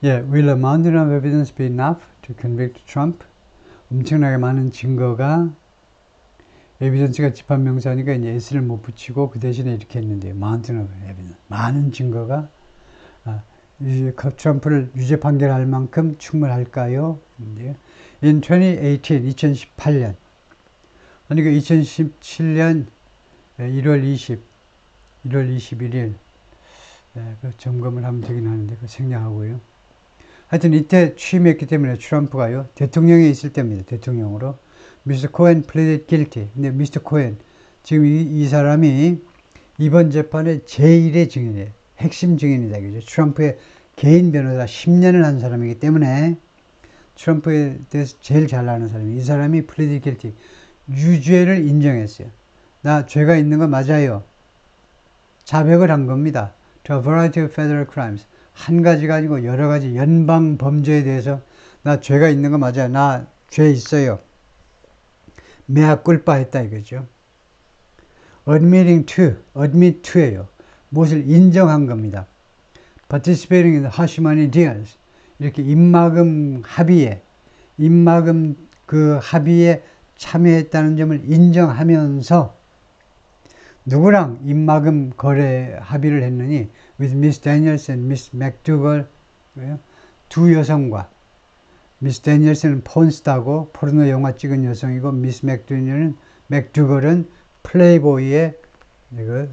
예, will a mountain of evidence be enough to convict Trump? 엄청나게 많은 증거가 에비던스가 집합명사니까 이제 s를 못 붙이고 그 대신에 이렇게 했는데요. mountain of evidence. 많은 증거가 트럼프를 유죄 판결할 만큼 충분할까요? In 2018, 2018년. 그러니까 2017년 1월 21일 그 점검을 하면 되긴 하는데 그 생략하고요. 하여튼 이때 취임했기 때문에 트럼프가요. 대통령에 있을 때입니다. 대통령으로. 미스터 코엔 pleaded guilty. 근데 미스터 코엔 지금 이 사람이 이번 재판의 제1의 증인이에요. 핵심 증인이다. 그죠? 트럼프의 개인 변호사 10년을 한 사람이기 때문에 트럼프에 대해서 제일 잘 아는 사람이 이 사람이 pleaded guilty. 유죄를 인정했어요. 나 죄가 있는 거 맞아요. 자백을 한 겁니다. To a variety of federal crimes. 한 가지가 아니고 여러 가지 연방 범죄에 대해서 나 죄가 있는 거 맞아요. 나 죄 있어요. mea culpa 했다 이거죠. admitting to예요. 무엇을 인정한 겁니다. participating in the hashmoney deals. 이렇게 입막음 그 합의에 참여했다는 점을 인정하면서 누구랑 입막음 거래 합의를 했느니 with Miss Daniels and Miss McDougal 두 여성과 미스 데니얼슨은 폰스타고 포르노 영화 찍은 여성이고 미스 맥두걸은 플레이보이의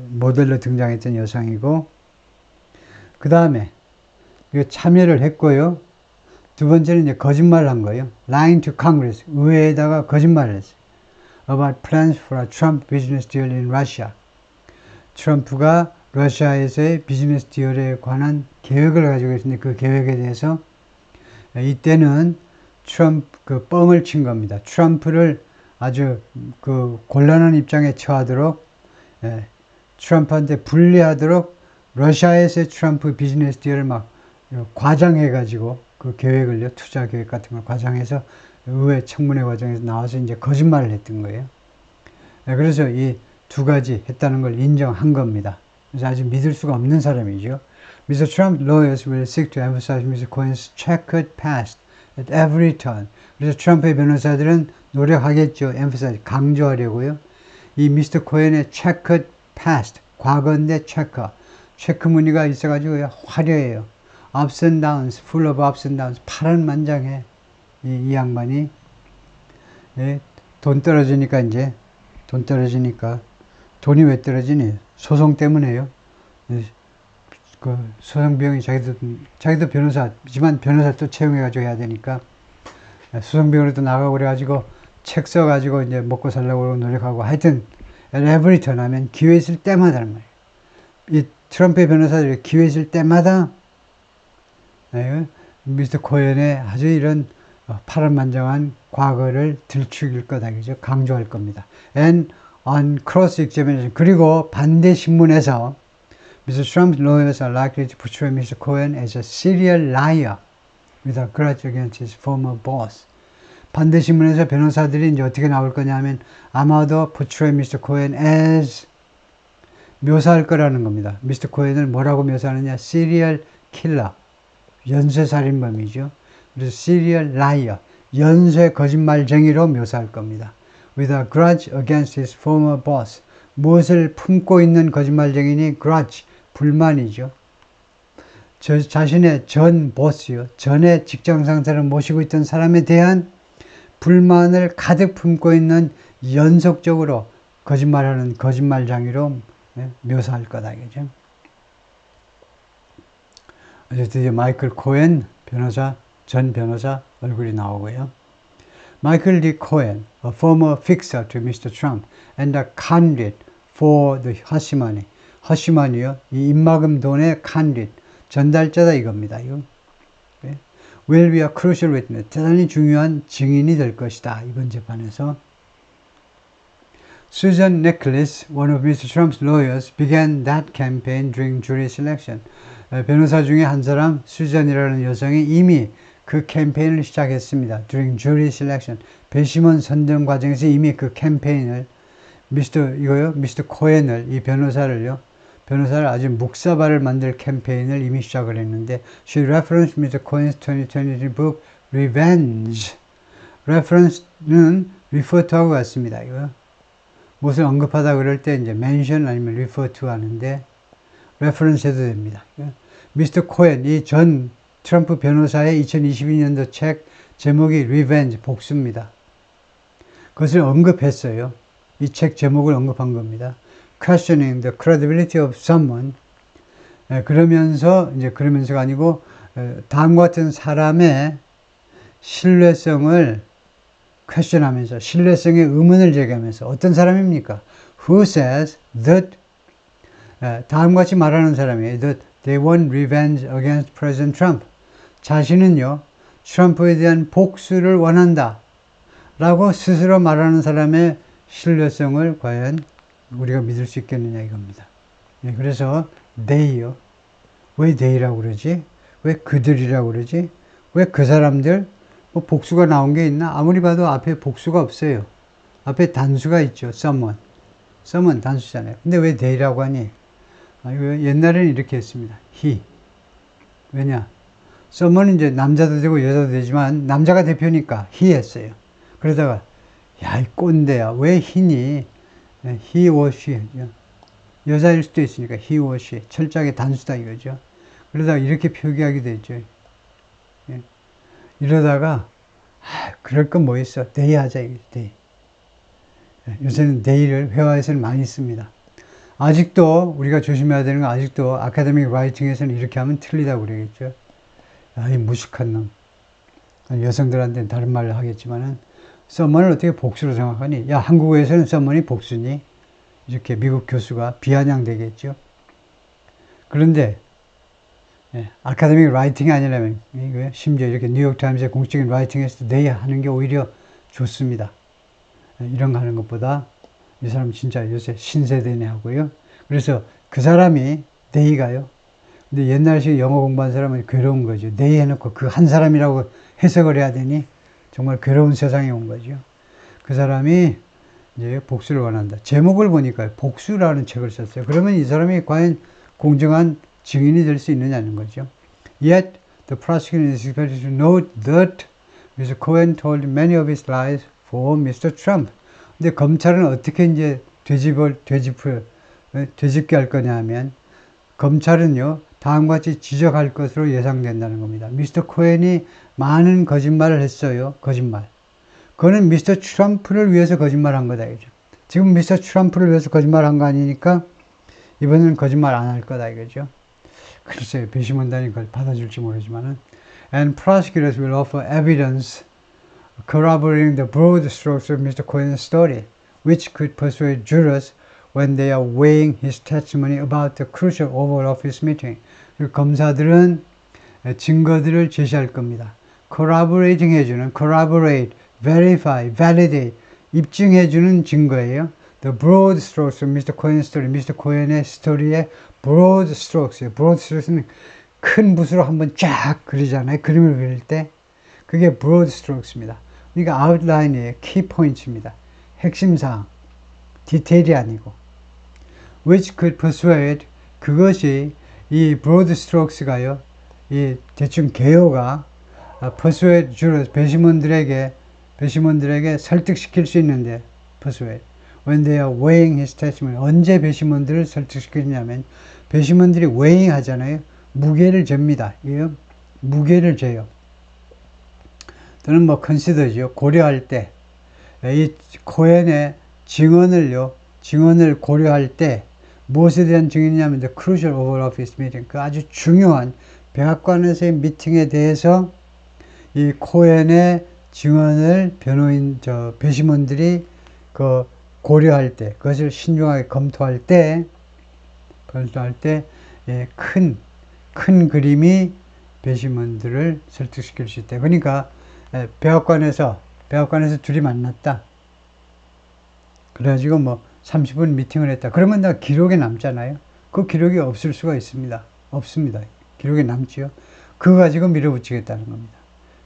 모델로 등장했던 여성이고 그 다음에 참여를 했고요. 두 번째는 이제 거짓말을 한 거예요. Lying to Congress, 의회에다가 거짓말을 했어요. About plans for a Trump business deal in Russia. 트럼프가 러시아에서의 비즈니스 디얼에 관한 계획을 가지고 있는데 그 계획에 대해서 이때는 트럼프 뻥을 친 겁니다. 트럼프를 아주 곤란한 입장에 처하도록 트럼프한테 불리하도록 러시아에서의 트럼프 비즈니스 디얼을 막 과장해가지고 그 계획을요, 투자 계획 같은 걸 과장해서 의회 청문회 과정에서 나와서 이제 거짓말을 했던 거예요. 그래서 이 두 가지 했다는 걸 인정한 겁니다. 그래서 아주 믿을 수가 없는 사람이죠. Mr. Trump lawyers will seek to emphasize Mr. Cohen's checkered past at every turn. 그래서 트럼프의 변호사들은 노력하겠죠. emphasize, 강조하려고요. 이 미스터 코엔의 checkered past, 과거인데 체크 무늬가 있어가지고 화려해요. ups and downs, full of ups and downs, 파란만장해. 이 양반이 돈 떨어지니까 돈이 왜 떨어지니? 소송 때문에요. 그 소송 비용이 자기도 변호사지만 변호사 또 채용해가지고 해야 되니까 소송 비용으로 또 나가고 그래가지고 책 써가지고 이제 먹고 살려고 노력하고 하여튼 every turn 하면 기회 있을 때마다란 말이에요. 이 트럼프의 변호사들이 기회 있을 때마다 미스터 코엔의 아주 이런 파란만장한 과거를 들추길 거다. 그죠? 강조할 겁니다. And on cross-examination. 그리고 반대 신문에서 Mr. Trump's lawyers are likely to portray Mr. Cohen as a serial liar with a grudge against his former boss. 반대 신문에서 변호사들이 이제 어떻게 나올 거냐 하면 아마도 portray Mr. Cohen as 묘사할 거라는 겁니다. 미스터 코엔을 뭐라고 묘사하느냐? serial killer. 연쇄살인범이죠. 그래서 serial liar. 연쇄 거짓말쟁이로 묘사할 겁니다. With a grudge against his former boss. 무엇을 품고 있는 거짓말쟁이니? grudge. 불만이죠. 자신의 전 보스요. 전에 직장 상사를 모시고 있던 사람에 대한 불만을 가득 품고 있는 연속적으로 거짓말하는 거짓말쟁이로 묘사할 거다. 그죠? 이제 드디어 마이클 코엔 전 변호사 얼굴이 나오고요. Michael D. Cohen, a former fixer to Mr. Trump and a conduit for the hashmoney. hashmoney요. 이 입막음 돈의 conduit, 전달자다 이겁니다. 이거. will be a crucial witness. 대단히 중요한 증인이 될 것이다. 이번 재판에서. Susan Nicholas, one of Mr. Trump's lawyers, began that campaign during jury selection. 변호사 중에 한 사람, 수잔이라는 여성이 이미 그 캠페인을 시작했습니다. During jury selection. 배심원 선정 과정에서 이미 그 캠페인을 미스터 코엔을, 이 변호사를요, 변호사를 아주 묵사발을 만들 캠페인을 이미 시작을 했는데 she referenced Mr. Cohen's 2023 book Revenge. reference는 refer to하고 같습니다. 이거 무엇을 언급하다 그럴 때 이제 mention 아니면 refer to 하는데 reference 해도 됩니다. 미스터 코엔, 이 전 트럼프 변호사의 2022년도 책 제목이 Revenge, 복수입니다. 그것을 언급했어요. 이 책 제목을 언급한 겁니다. Questioning the credibility of someone. 그러면서가 아니고, 다음과 같은 사람의 신뢰성을 question하면서, 신뢰성의 의문을 제기하면서, 어떤 사람입니까? Who says that, 다음과 같이 말하는 사람이에요. That they want revenge against President Trump. 자신은요, 트럼프에 대한 복수를 원한다. 라고 스스로 말하는 사람의 신뢰성을 과연 우리가 믿을 수 있겠느냐 이겁니다. 그래서 they요. 왜 they라고 그러지? 왜 그들이라고 그러지? 왜 그 사람들? 뭐 복수가 나온 게 있나? 아무리 봐도 앞에 복수가 없어요. 앞에 단수가 있죠. someone. someone 단수잖아요. 근데 왜 they라고 하니? 옛날에는 이렇게 했습니다. he. 왜냐? someone은 이제 남자도 되고 여자도 되지만 남자가 대표니까 he 했어요. 그러다가 야, 이 꼰대야. 왜 he니? he or she. 여자일 수도 있으니까 he or she. 철저하게 단수다 이거죠. 그러다가 이렇게 표기하게 되죠. 이러다가 그럴 건 뭐 있어. they 하자 이거죠. they. 요새는 they를 회화에서는 많이 씁니다. 아직도 우리가 조심해야 되는 건 아직도 아카데믹 라이팅에서는 이렇게 하면 틀리다고 그러겠죠. 야, 이 무식한 놈. 여성들한테는 다른 말을 하겠지만은 someone을 어떻게 복수로 생각하니? 야, 한국어에서는 someone이 복수니? 이렇게 미국 교수가 비아냥되겠죠. 그런데 아카데믹 라이팅이 아니라면 심지어 이렇게 뉴욕타임스의 공식적인 라이팅에서도 they 하는 게 오히려 좋습니다. 이런 거 하는 것보다 이 사람 진짜 요새 신세대네 하고요. 그래서 그 사람이 they가요. 근데 옛날식 영어 공부한 사람은 괴로운 거죠. they 해놓고 그 한 사람이라고 해석을 해야 되니 정말 괴로운 세상에 온 거죠. 그 사람이 이제 복수를 원한다. 제목을 보니까 복수라는 책을 썼어요. 그러면 이 사람이 과연 공정한 증인이 될 수 있느냐는 거죠. Yet the prosecution is expected to note that Mr. Cohen told many of his lies for Mr. Trump. 근데 검찰은 어떻게 이제 되짚게 할 거냐 하면 검찰은요, 다음과 같이 지적할 것으로 예상된다는 겁니다. 미스터 코엔이 많은 거짓말을 했어요. 거짓말. 그거는 미스터 트럼프를 위해서 거짓말한 거다 이거죠. 지금 미스터 트럼프를 위해서 거짓말한 거 아니니까 이번에는 거짓말 안 할 거다 이거죠. 글쎄요, 배심원단이 그걸 받아줄지 모르지만은. And prosecutors will offer evidence corroborating the broad strokes of Mr. Cohen's story, which could persuade jurors when they are weighing his testimony about the crucial Oval Office meeting. 검사들은 증거들을 제시할 겁니다. corroborating 해주는, corroborate, verify, validate, 입증해주는 증거예요. The broad strokes of Mr. Cohen's story, Mr. Cohen의 스토리의 broad strokes, broad strokes는 큰 붓으로 한번 쫙 그리잖아요. 그림을 그릴 때 그게 broad strokes입니다. 그러니까 outline이에요. key points입니다. 핵심 사항, 디테일이 아니고. Which could persuade, 그것이 이 broad strokes가요. 이 대충 개요가 persuade jurors, 배심원들에게 설득시킬 수 있는데 persuade. When they are weighing his testimony. 언제 배심원들을 설득시키냐면 배심원들이 weighing 하잖아요. 무게를 잽니다. 무게를 재요. 또는 뭐 consider죠. 고려할 때. 이 코엔의 증언을 고려할 때 무엇에 대한 증인이냐면 the crucial Oval Office meeting. 그 아주 중요한 백악관에서의 미팅에 대해서 이 코엔의 증언을 배심원들이 고려할 때, 그것을 신중하게 검토할 때, 큰 그림이 배심원들을 설득시킬 수 있다. 그러니까, 백악관에서 둘이 만났다. 그래가지고 30분 미팅을 했다. 그러면 다 기록에 남잖아요. 그 기록이 없을 수가 있습니다. 없습니다. 기록에 남지요. 그거 가지고 밀어붙이겠다는 겁니다.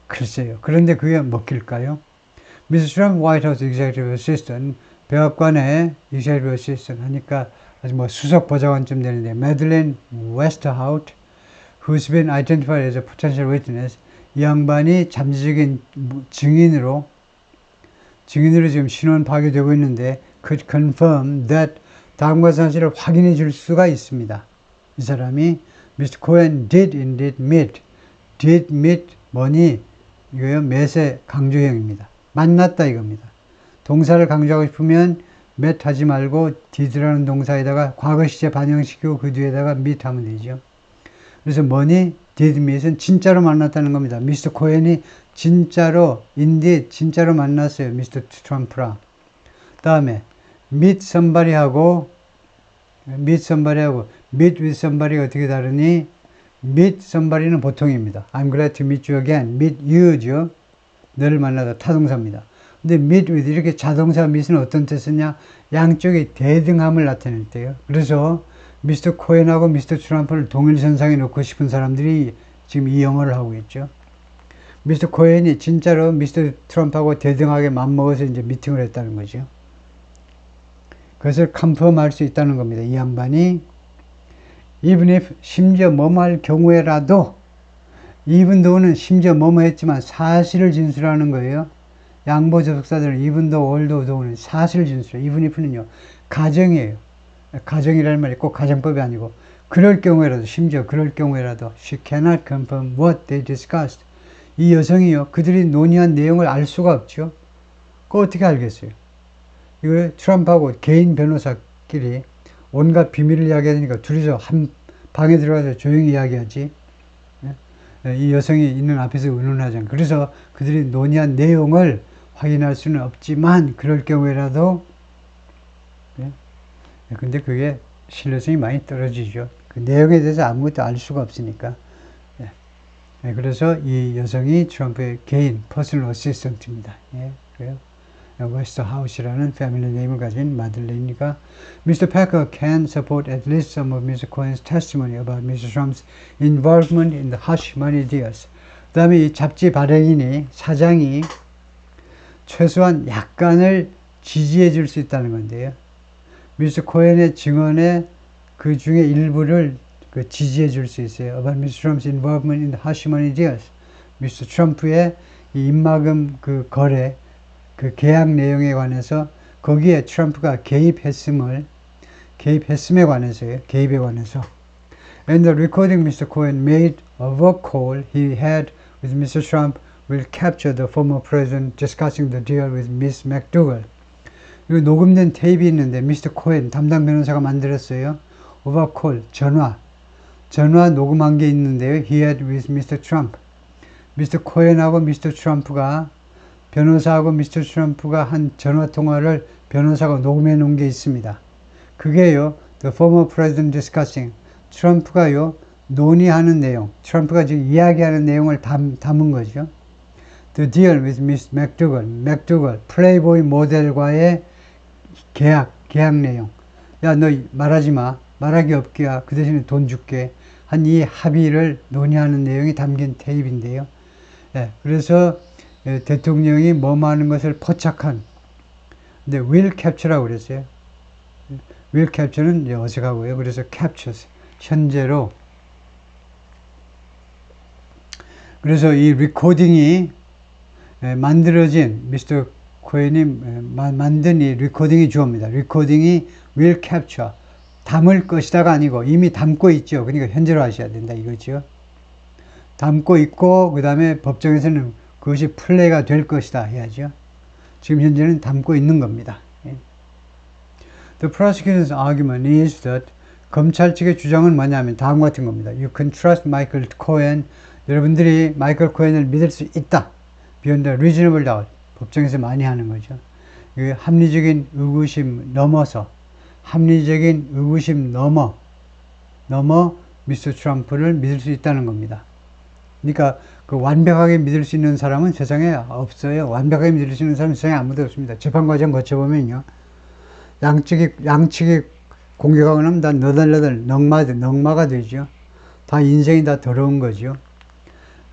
글쎄요. 그런데 그게 먹힐까요? Mr. Trump White House Executive Assistant, 백악관의 Executive Assistant 하니까 아주 뭐 수석 보좌관쯤 되는데, Madeleine Westerhout, who's been identified as a potential witness. 이 양반이 잠재적인 증인으로 지금 신원 파악되고 있는데, could confirm that 다음과 사실을 확인해 줄 수가 있습니다. 이 사람이 Mr. Cohen did indeed meet. did meet 뭐니? 이거요, met의 강조형입니다. 만났다 이겁니다. 동사를 강조하고 싶으면 met 하지 말고 did라는 동사에다가 과거 시제 반영시키고 그 뒤에다가 meet 하면 되죠. 그래서 뭐니? did meet은 진짜로 만났다는 겁니다. 미스터 코헨이 진짜로 indeed 진짜로 만났어요. 미스터 트럼프랑. 다음에 meet somebody하고 meet with somebody가 어떻게 다르니? meet somebody는 보통입니다. I'm glad to meet you again. meet you죠. 너를 만나다 타동사입니다. 근데 meet with 이렇게 자동사 meet은 어떤 뜻이냐? 양쪽의 대등함을 나타낼 때요. 그래서 미스터 코헨하고 미스터 트럼프를 동일선상에 놓고 싶은 사람들이 지금 이 영어를 하고 있죠. 미스터 코헨이 진짜로 미스터 트럼프하고 대등하게 맘먹어서 이제 미팅을 했다는 거죠. 그것을 컨펌할 수 있다는 겁니다. 이 양반이 even if 심지어 뭐뭐 할 경우에라도 even though는 심지어 뭐뭐 했지만 사실을 진술하는 거예요. 양보 접속사들은 even though, although, though는 사실을 진술해요. even if는요. 가정이에요. 가정이라는 말이 꼭 가정법이 아니고 그럴 경우에라도 심지어 그럴 경우에라도 she cannot confirm what they discussed. 이 여성이요. 그들이 논의한 내용을 알 수가 없죠. 그거 어떻게 알겠어요? 이거 트럼프하고 개인 변호사끼리 온갖 비밀을 이야기하니까 둘이서 한 방에 들어가서 조용히 이야기하지. 이 여성이 있는 앞에서 의논하잖아요. 그래서 그들이 논의한 내용을 확인할 수는 없지만 그럴 경우에라도 근데 그게 신뢰성이 많이 떨어지죠. 그 내용에 대해서 아무것도 알 수가 없으니까. 그래서 이 여성이 트럼프의 개인 퍼스널 어시스턴트입니다. 그래요. 웨스터하우스라는 패밀리 네임을 가진 마들레인이가 Mr. Packer can support at least some of Mr. Cohen's testimony about Mr. Trump's involvement in the hush money deals. 그 다음에 이 잡지 발행인이 사장이 최소한 약간을 지지해 줄 수 있다는 건데요. 미스터 코헨의 증언에 그 중에 일부를 지지해 줄 수 있어요. About Mr. Trump's involvement in the hush money deals. 미스터 트럼프의 이 입막음 그 거래 그 계약 내용에 관해서 거기에 트럼프가 개입했음에 관해서요. 개입에 관해서. And the recording Mr. Cohen made of a call he had with Mr. Trump will capture the former president discussing the deal with Miss McDougal. 이 녹음된 테이프가 있는데 미스터 코헨 담당 변호사가 만들었어요. of a call 전화 녹음한 게 있는데요. he had with Mr. Trump. 미스터 코헨하고 미스터 트럼프가 변호사하고 미스터 트럼프가 한 전화통화를 변호사가 녹음해 놓은 게 있습니다. 그게요. The former president discussing. 트럼프가요. 논의하는 내용. 트럼프가 지금 이야기하는 내용을 담은 거죠. The deal with Miss McDougal. 플레이보이 모델과의 계약 내용. 야, 너 말하지 마. 말하기 없기야. 그 대신에 돈 줄게. 한 이 합의를 논의하는 내용이 담긴 테이프인데요. 그래서 대통령이 뭐뭐 하는 것을 포착한. 근데 will capture라고 그랬어요. will capture는 이제 어색하고요. 그래서 captures. 현재로. 그래서 이 리코딩이 만들어진 미스터 코헨이 만든 이 리코딩이 주어입니다. 리코딩이 will capture. 담을 것이다가 아니고 이미 담고 있죠. 그러니까 현재로 하셔야 된다 이거죠. 담고 있고 그 다음에 법정에서는 그것이 플레이가 될 것이다 해야죠. 지금 현재는 담고 있는 겁니다. The prosecution's argument is that 검찰 측의 주장은 뭐냐면 다음과 같은 겁니다. You can trust Michael Cohen. 여러분들이 마이클 코헨을 믿을 수 있다. Beyond the reasonable doubt. 법정에서 많이 하는 거죠. 합리적인 의구심 넘어서 합리적인 의구심 넘어 미스터 트럼프를 믿을 수 있다는 겁니다. 그러니까 그 완벽하게 믿을 수 있는 사람은 세상에 없어요. 완벽하게 믿을 수 있는 사람은 세상에 아무도 없습니다. 재판 과정 거쳐보면요. 양측이 공격하고 나면 다 너덜너덜 넉마가 되죠. 다 인생이 다 더러운 거죠.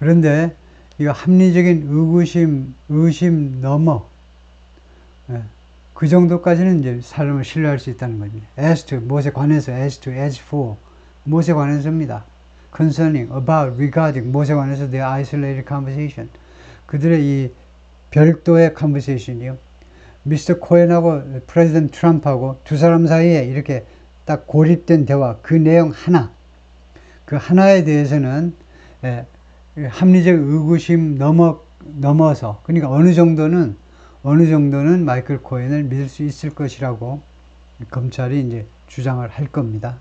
그런데 이거 합리적인 의심 넘어 그 정도까지는 이제 사람을 신뢰할 수 있다는 거죠. as to, 무엇에 관해서, as to, as for, 무엇에 관해서입니다. concerning, about, regarding, 무엇에 관해서 their isolated conversation. 그들의 이 별도의 conversation이요. 미스터 코엔하고 프레지던트 트럼프하고 두 사람 사이에 이렇게 딱 고립된 대화, 그 내용 하나, 그 하나에 대해서는 합리적 의구심 넘어서, 그러니까 어느 정도는 마이클 코엔을 믿을 수 있을 것이라고 검찰이 이제 주장을 할 겁니다.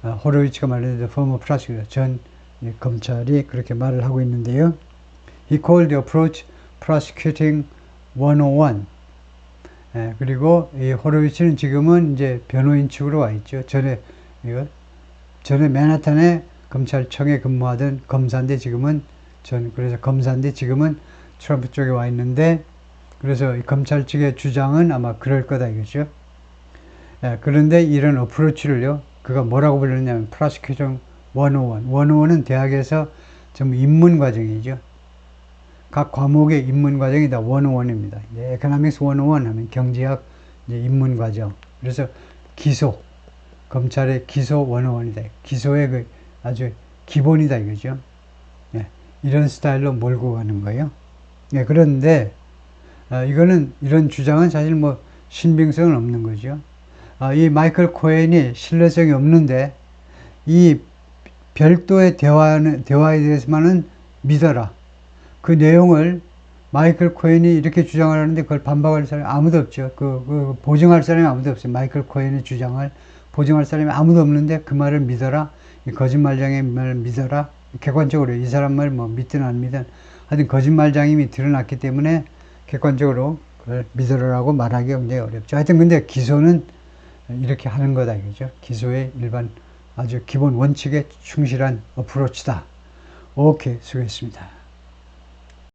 호로위츠가 말하는 former prosecutor, 전 검찰이 그렇게 말을 하고 있는데요. He called the approach prosecuting 101. 그리고 이 호로위츠는 지금은 이제 변호인 측으로 와 있죠. 전에 맨하탄에 검찰청에 근무하던 검사인데 그래서 검사인데 지금은 트럼프 쪽에 와 있는데, 그래서 이 검찰 측의 주장은 아마 그럴 거다 이거죠. 그런데 이런 어프로치를요, 그가 뭐라고 불렀냐면 prosecution 101. 101은 대학에서 전부 입문 과정이죠. 각 과목의 입문 과정이 다 101입니다. Economics 101 하면 경제학 입문 과정. 그래서 검찰의 기소 101이다. 기소의 그 아주 기본이다 이거죠. 이런 스타일로 몰고 가는 거예요. 그런데 이런 주장은 사실 뭐 신빙성은 없는 거죠. 이 마이클 코엔이 신뢰성이 없는데 이 별도의 대화에 대해서만은 믿어라. 그 내용을 마이클 코엔이 이렇게 주장을 하는데 그걸 반박할 사람이 아무도 없죠. 그 보증할 사람이 아무도 없어요. 마이클 코엔의 주장을 보증할 사람이 아무도 없는데 그 말을 믿어라. 이 거짓말장의 말을 믿어라. 객관적으로 이 사람 말 뭐 믿든 안 믿든 하여튼 거짓말장임이 드러났기 때문에 객관적으로 그걸 믿으라고 말하기 굉장히 어렵죠. 하여튼 근데 기소는 이렇게 하는 거다 이거죠. 기소의 일반 아주 기본 원칙에 충실한 어프로치다. 오케이, 수고했습니다.